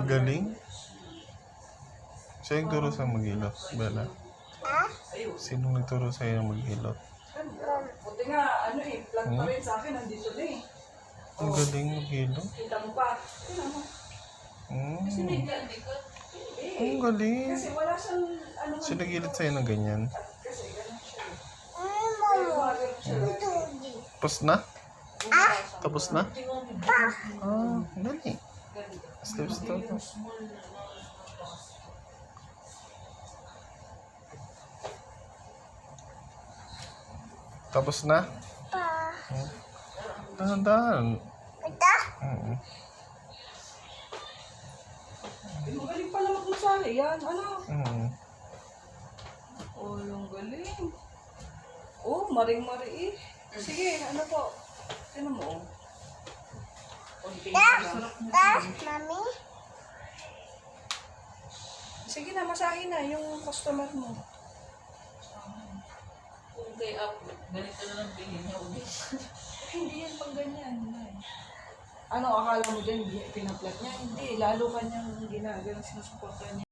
Galing. Siya yung turo sa maghilot, Bella. Sino nagturo sa'yo ng maghilot? Buti nga, plan pa rin sa akin, nandito na eh. Ang galing maghilot. Kita mo pa. Tingnan mo. Kasi nagkalikot. Ang galing. Kasi wala siyang, Sino naghilit sa'yo ng ganyan? kasi ganun siya. Tapos na? Tapos na? Galing. Steps to. Tapos na? Dahan-dahan. Magaling pala magmasahe yan. Oh, yung galing. Oh, maring-mari eh. Sige, po. Tignan mo. Mami? Sige na, masahe na yung customer mo. Kung kay up, ganito na lang tingin niya ulit. Hindi yan pang ganyan. Ano, akala mo dyan, pinaplat niya? Hindi, lalo kanyang ginagawa, sinusuporta niya.